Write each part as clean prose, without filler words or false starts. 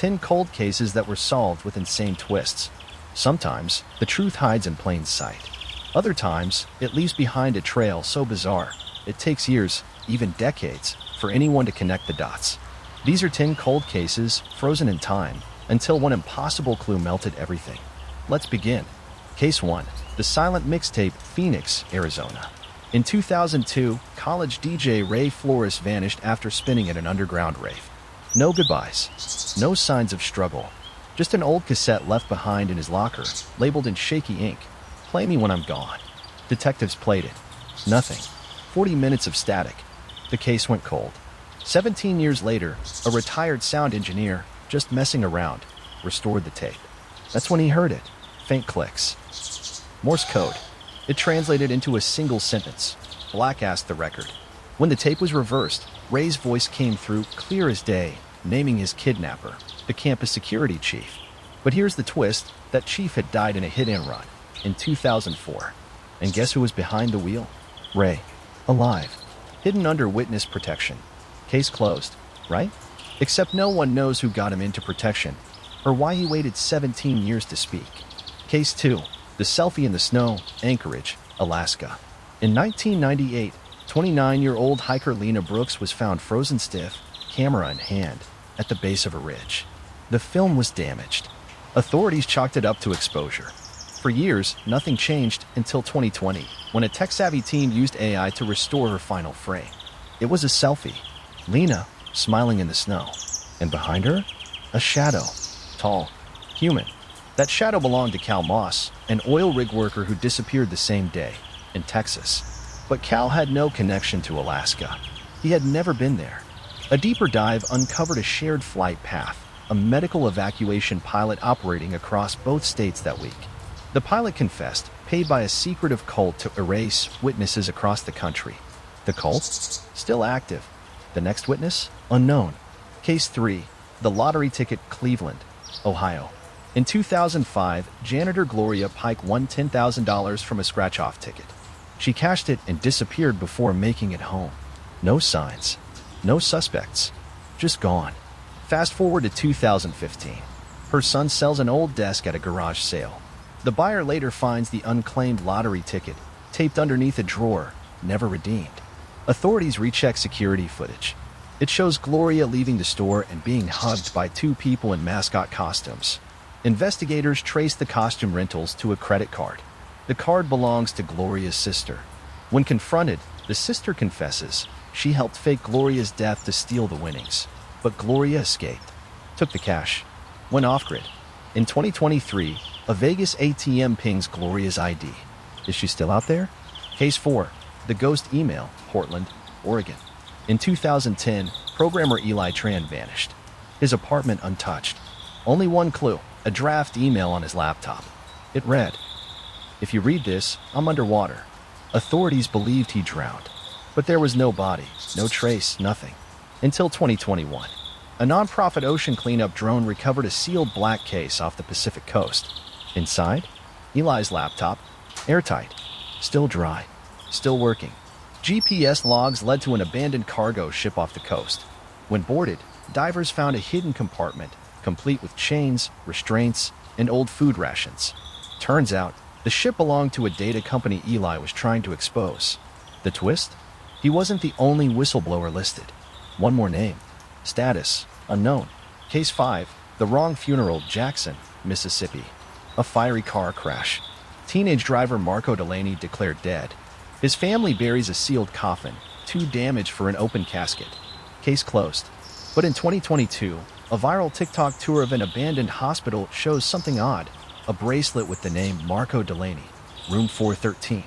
10 cold cases that were solved with insane twists. Sometimes, the truth hides in plain sight. Other times, it leaves behind a trail so bizarre, it takes years, even decades, for anyone to connect the dots. These are 10 cold cases, frozen in time, until one impossible clue melted everything. Let's begin. Case 1. The Silent Mixtape, Phoenix, Arizona. In 2002, college DJ Ray Flores vanished after spinning at an underground rave. No goodbyes. No signs of struggle. Just an old cassette left behind in his locker, labeled in shaky ink. Play me when I'm gone. Detectives played it. Nothing. 40 minutes of static. The case went cold. 17 years later, a retired sound engineer, just messing around, restored the tape. That's when he heard it. Faint clicks. Morse code. It translated into a single sentence. Black asked the record. When the tape was reversed, Ray's voice came through clear as day, naming his kidnapper, the campus security chief. But here's the twist, that chief had died in a hit-and-run in 2004. And guess who was behind the wheel? Ray. Alive. Hidden under witness protection. Case closed, right? Except no one knows who got him into protection, or why he waited 17 years to speak. Case 2. The Selfie in the Snow, Anchorage, Alaska. In 1998, 29-year-old hiker Lena Brooks was found frozen stiff, camera in hand, at the base of a ridge. The film was damaged. Authorities chalked it up to exposure. For years, nothing changed until 2020, when a tech-savvy team used AI to restore her final frame. It was a selfie. Lena, smiling in the snow. And behind her, a shadow. Tall. Human. That shadow belonged to Cal Moss, an oil rig worker who disappeared the same day, in Texas. But Cal had no connection to Alaska. He had never been there. A deeper dive uncovered a shared flight path, a medical evacuation pilot operating across both states that week. The pilot confessed, paid by a secretive cult to erase witnesses across the country. The cult? Still active. The next witness? Unknown. Case 3. The Lottery Ticket, Cleveland, Ohio. In 2005, janitor Gloria Pike won $10,000 from a scratch-off ticket. She cashed it and disappeared before making it home. No signs. No suspects. Just gone. Fast forward to 2015. Her son sells an old desk at a garage sale. The buyer later finds the unclaimed lottery ticket, taped underneath a drawer, never redeemed. Authorities recheck security footage. It shows Gloria leaving the store and being hugged by two people in mascot costumes. Investigators trace the costume rentals to a credit card. The card belongs to Gloria's sister. When confronted, the sister confesses she helped fake Gloria's death to steal the winnings. But Gloria escaped, took the cash, went off-grid. In 2023, a Vegas ATM pings Gloria's ID. Is she still out there? Case 4. The Ghost Email, Portland, Oregon. In 2010, programmer Eli Tran vanished. His apartment untouched. Only one clue, a draft email on his laptop. It read, "If you read this, I'm underwater." Authorities believed he drowned. But there was no body, no trace, nothing. Until 2021. A non-profit ocean cleanup drone recovered a sealed black case off the Pacific coast. Inside, Eli's laptop, airtight, still dry, still working. GPS logs led to an abandoned cargo ship off the coast. When boarded, divers found a hidden compartment, complete with chains, restraints, and old food rations. Turns out, the ship belonged to a data company Eli was trying to expose. The twist? He wasn't the only whistleblower listed. One more name. Status, unknown. Case 5, The Wrong Funeral, Jackson, Mississippi. A fiery car crash. Teenage driver Marco Delaney declared dead. His family buries a sealed coffin, too damaged for an open casket. Case closed. But in 2022, a viral TikTok tour of an abandoned hospital shows something odd. A bracelet with the name Marco Delaney, room 413.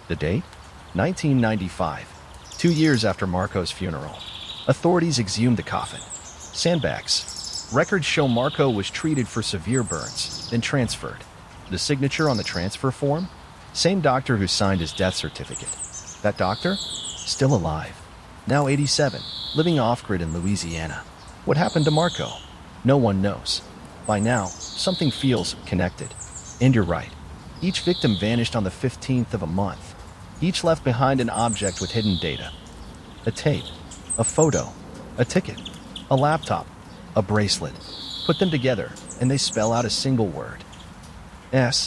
The date? 1995. 2 years after Marco's funeral. Authorities exhumed the coffin. Sandbags. Records show Marco was treated for severe burns, then transferred. The signature on the transfer form? Same doctor who signed his death certificate. That doctor? Still alive. Now 87, living off-grid in Louisiana. What happened to Marco? No one knows. By now, something feels connected. And you're right. Each victim vanished on the 15th of a month. Each left behind an object with hidden data. A tape, a photo, a ticket, a laptop, a bracelet. Put them together, and they spell out a single word. S-H-I-P-S.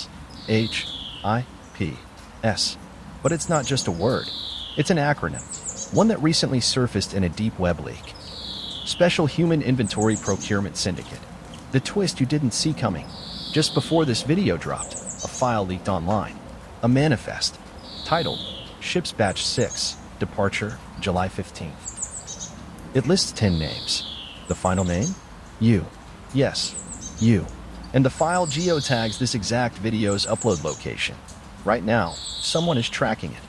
But it's not just a word. It's an acronym, one that recently surfaced in a deep web leak. Special Human Inventory Procurement Syndicate. The twist you didn't see coming. Just before this video dropped, a file leaked online. A manifest, titled Ships Batch 6, Departure, July 15th. It lists 10 names. The final name? You. Yes, you. And the file geotags this exact video's upload location. Right now, someone is tracking it.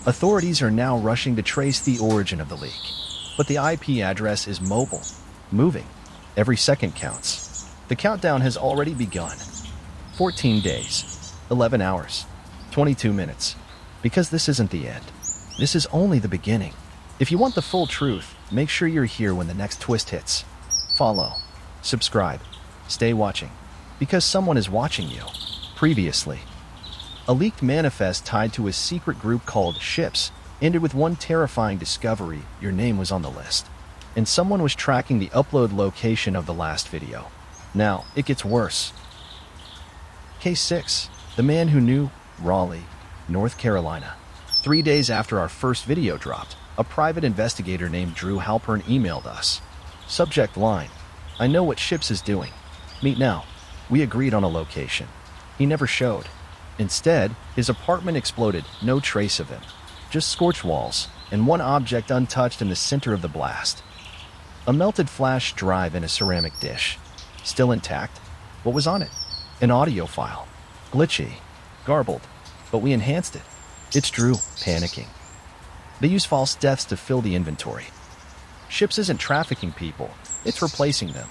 Authorities are now rushing to trace the origin of the leak. But the IP address is mobile, moving. Every second counts. The countdown has already begun. 14 days, 11 hours, 22 minutes. Because this isn't the end. This is only the beginning. If you want the full truth, make sure you're here when the next twist hits. Follow. Subscribe. Stay watching. Because someone is watching you. Previously. A leaked manifest tied to a secret group called Ships ended with one terrifying discovery: your name was on the list. And someone was tracking the upload location of the last video. Now, it gets worse. Case 6. The man who knew. Raleigh, North Carolina. 3 days after our first video dropped, a private investigator named Drew Halpern emailed us. Subject line: I know what Ships is doing. Meet now. We agreed on a location. He never showed. Instead, his apartment exploded, no trace of him. Just scorched walls, and one object untouched in the center of the blast. A melted flash drive in a ceramic dish. Still intact. What was on it? An audio file. Glitchy. Garbled. But we enhanced it. It's Drew, panicking. They use false deaths to fill the inventory. Ships isn't trafficking people, it's replacing them.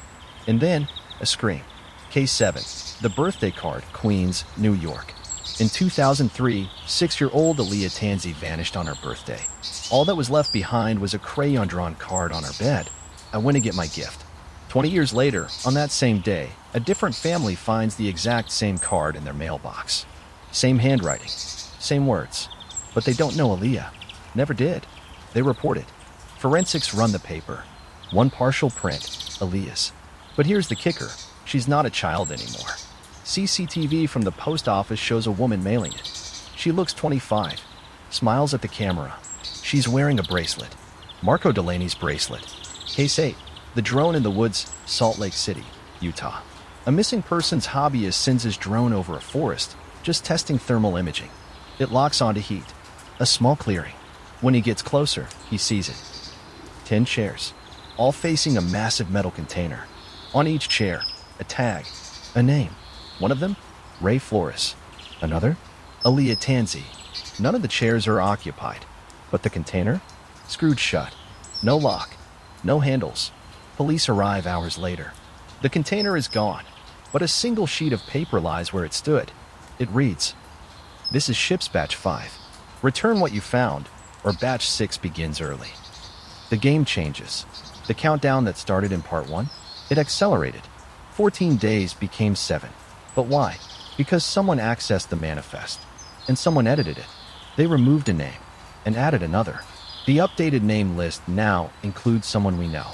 And then, a scream. Case 7. The birthday card, Queens, New York. In 2003, 6-year-old Aaliyah Tansey vanished on her birthday. All that was left behind was a crayon-drawn card on her bed. I went to get my gift. 20 years later, on that same day, a different family finds the exact same card in their mailbox. Same handwriting, same words. But they don't know Aaliyah. Never did. They report it. Forensics run the paper. One partial print, Aaliyah's. But here's the kicker. She's not a child anymore. CCTV from the post office shows a woman mailing it. She looks 25, smiles at the camera. She's wearing a bracelet. Marco Delaney's bracelet. Case 8. The drone in the woods, Salt Lake City, Utah. A missing persons hobbyist sends his drone over a forest, just testing thermal imaging. It locks onto heat. A small clearing. When he gets closer, he sees it. 10 chairs, all facing a massive metal container. On each chair, a tag, a name. One of them, Ray Flores. Another, Aaliyah Tansey. None of the chairs are occupied, but the container, screwed shut. No lock, no handles. Police arrive hours later. The container is gone, but a single sheet of paper lies where it stood. It reads, "This is Ships Batch 5. Return what you found, or Batch 6 begins early." The game changes. The countdown that started in Part 1, it accelerated. 14 days became 7. But why? Because someone accessed the manifest, and someone edited it. They removed a name, and added another. The updated name list now includes someone we know.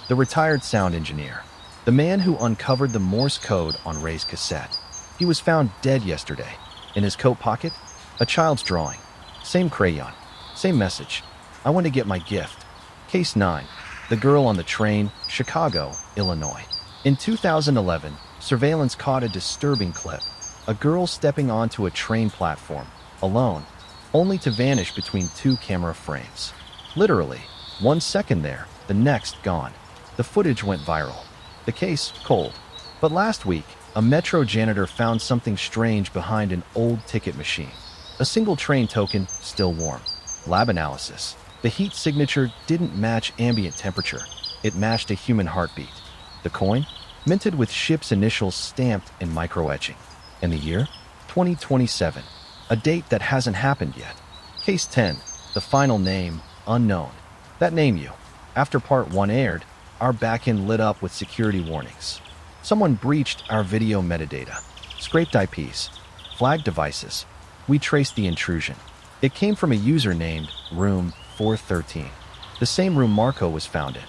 The retired sound engineer. The man who uncovered the Morse code on Ray's cassette. He was found dead yesterday. In his coat pocket, a child's drawing. Same crayon. Same message. I want to get my gift. Case 9. The girl on the train, Chicago, Illinois. In 2011, surveillance caught a disturbing clip. A girl stepping onto a train platform, alone, only to vanish between 2 camera frames. Literally, 1 second there, the next gone. The footage went viral. The case, cold. But last week, a metro janitor found something strange behind an old ticket machine. A single train token, still warm. Lab analysis. The heat signature didn't match ambient temperature. It matched a human heartbeat. The coin? Minted with Ships' initials stamped in micro-etching. And the year? 2027. A date that hasn't happened yet. Case 10. The final name, unknown. That name you. After Part 1 aired, our backend lit up with security warnings. Someone breached our video metadata. Scraped IPs. Flagged devices. We traced the intrusion. It came from a user named Room 413. The same room Marco was found in.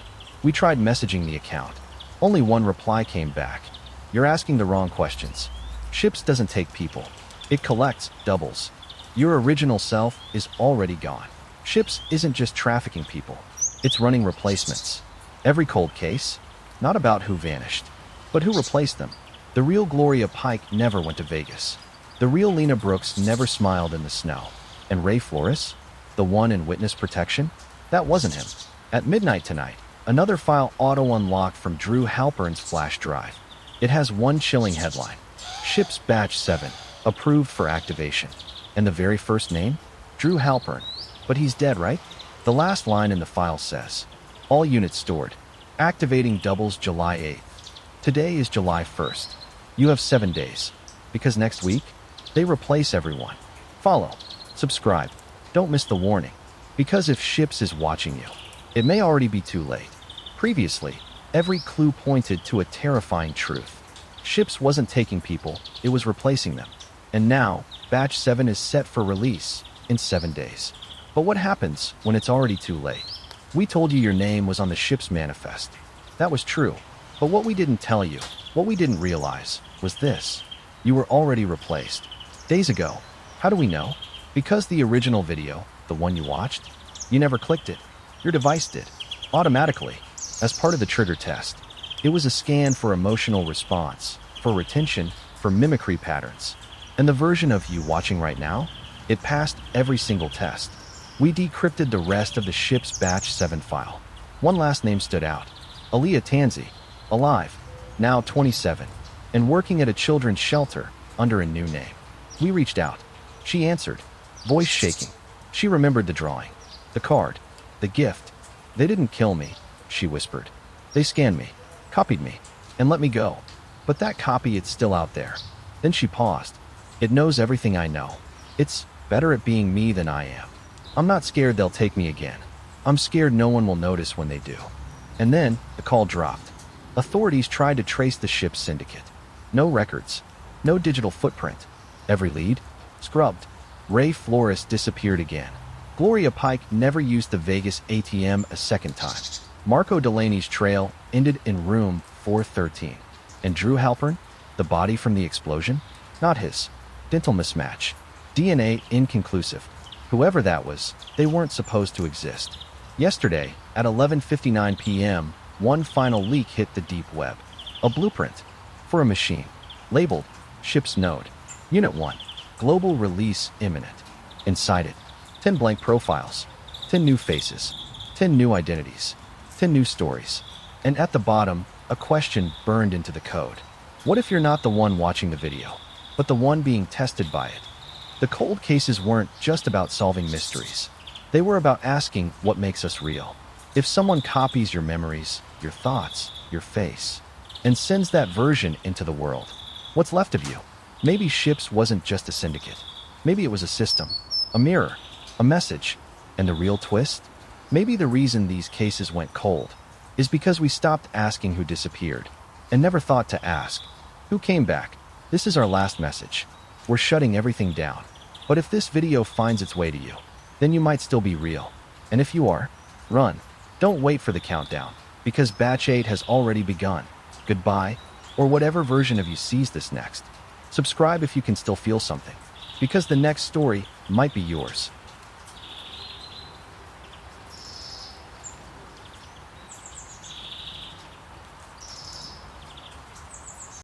We tried messaging the account. Only one reply came back. You're asking the wrong questions. Ships doesn't take people. It collects doubles. Your original self is already gone. Ships isn't just trafficking people. It's running replacements. Every cold case, not about who vanished, but who replaced them. The real Gloria Pike never went to Vegas. The real Lena Brooks never smiled in the snow. And Ray Flores, the one in witness protection, that wasn't him. At midnight tonight, another file auto-unlocked from Drew Halpern's flash drive. It has one chilling headline: Ships Batch 7, approved for activation. And the very first name? Drew Halpern. But he's dead, right? The last line in the file says, all units stored. Activating doubles July 8th. Today is July 1st. You have 7 days. Because next week, they replace everyone. Follow. Subscribe. Don't miss the warning. Because if Ships is watching you, it may already be too late. Previously, every clue pointed to a terrifying truth. Ships wasn't taking people, it was replacing them. And now, Batch 7 is set for release in 7 days. But what happens when it's already too late? We told you your name was on the ship's manifest. That was true. But what we didn't tell you, what we didn't realize, was this. You were already replaced. Days ago. How do we know? Because the original video, the one you watched, you never clicked it. Your device did. Automatically. As part of the trigger test. It was a scan for emotional response, for retention, for mimicry patterns. And the version of you watching right now, it passed every single test. We decrypted the rest of the ship's Batch 7 file. One last name stood out. Aaliyah Tansey. Alive. Now 27. And working at a children's shelter under a new name. We reached out. She answered. Voice shaking. She remembered the drawing. The card. The gift. They didn't kill me, she whispered. They scanned me. Copied me. And let me go. But that copy, it's still out there. Then she paused. It knows everything I know. It's better at being me than I am. I'm not scared they'll take me again. I'm scared no one will notice when they do. And then, the call dropped. Authorities tried to trace the ship's syndicate. No records. No digital footprint. Every lead? Scrubbed. Ray Flores disappeared again. Gloria Pike never used the Vegas ATM a second time. Marco Delaney's trail ended in room 413. And Drew Halpern? The body from the explosion? Not his. Dental mismatch. DNA inconclusive. Whoever that was, they weren't supposed to exist. Yesterday, at 11:59 p.m., one final leak hit the deep web. A blueprint. For a machine. Labeled, Ship's Node. Unit 1. Global release imminent. Inside it, 10 blank profiles. 10 new faces. 10 new identities. 10 new stories. And at the bottom, a question burned into the code. What if you're not the one watching the video, but the one being tested by it? The cold cases weren't just about solving mysteries. They were about asking what makes us real. If someone copies your memories, your thoughts, your face, and sends that version into the world, what's left of you? Maybe Ships wasn't just a syndicate. Maybe it was a system, a mirror, a message. And the real twist? Maybe the reason these cases went cold is because we stopped asking who disappeared and never thought to ask, who came back? This is our last message. We're shutting everything down. But if this video finds its way to you, then you might still be real. And if you are, run. Don't wait for the countdown, because Batch 8 has already begun. Goodbye, or whatever version of you sees this next. Subscribe if you can still feel something, because the next story might be yours.